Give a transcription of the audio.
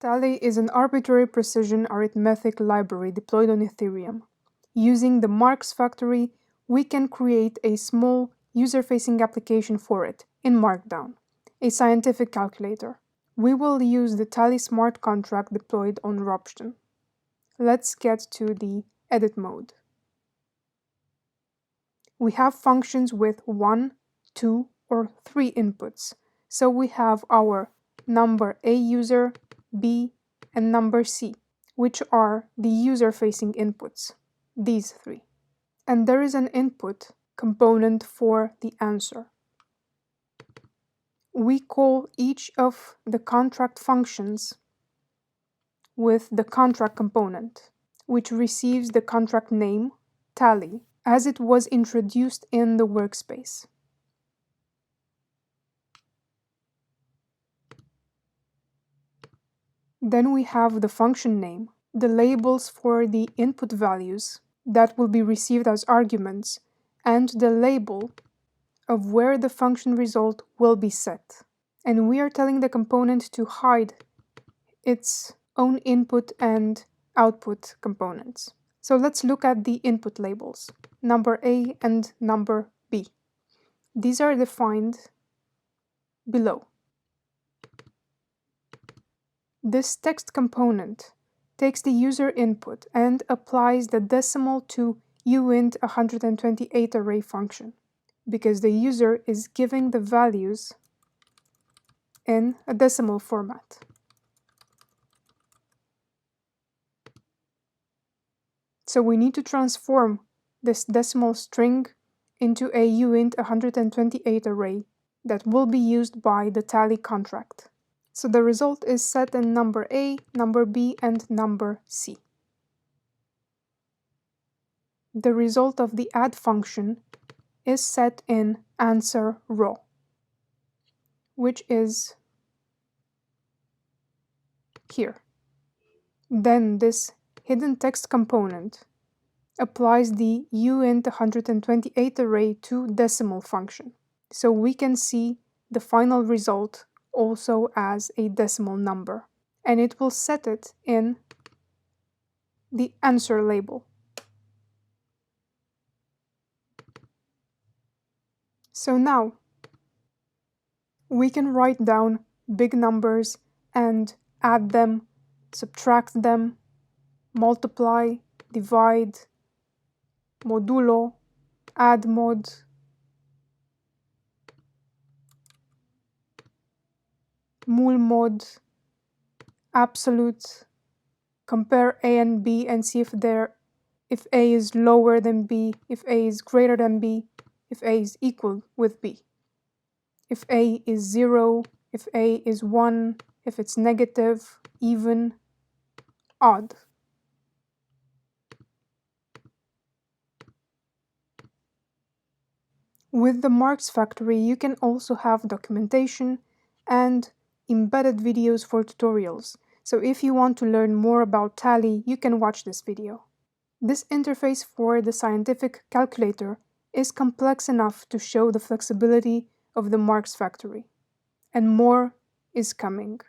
Tally is an arbitrary precision arithmetic library deployed on Ethereum. Using the Marks factory, we can create a small user-facing application for it in Markdown, a scientific calculator. We will use the Tally smart contract deployed on Ropsten. Let's get to the edit mode. We have functions with 1, 2, or 3 inputs, so we have our number A user, B, and number C, which are the user-facing inputs, these 3. And there is an input component for the answer. We call each of the contract functions with the contract component, which receives the contract name, Tally, as it was introduced in the workspace. Then we have the function name, the labels for the input values that will be received as arguments, and the label of where the function result will be set. And we are telling the component to hide its own input and output components. So let's look at the input labels, number A and number B. These are defined below. This text component takes the user input and applies the decimal to uint128 array function, because the user is giving the values in a decimal format. So we need to transform this decimal string into a uint128 array that will be used by the Tally contract. So the result is set in number A, number B, and number C. The result of the add function is set in answer row, which is here. Then this hidden text component applies the uint128 array to decimal function. So we can see the final result also as a decimal number, and it will set it in the answer label. So now we can write down big numbers and add them, subtract them, multiply, divide, modulo, add mod, mul mod, absolute, compare A and B and see if A is lower than B, if A is greater than B, if A is equal with B, if A is 0, if A is 1, if it's negative, even, odd. With the Marks factory, you can also have documentation and embedded videos for tutorials. So if you want to learn more about Tally, you can watch this video. This interface for the scientific calculator is complex enough to show the flexibility of the Marks factory, and more is coming.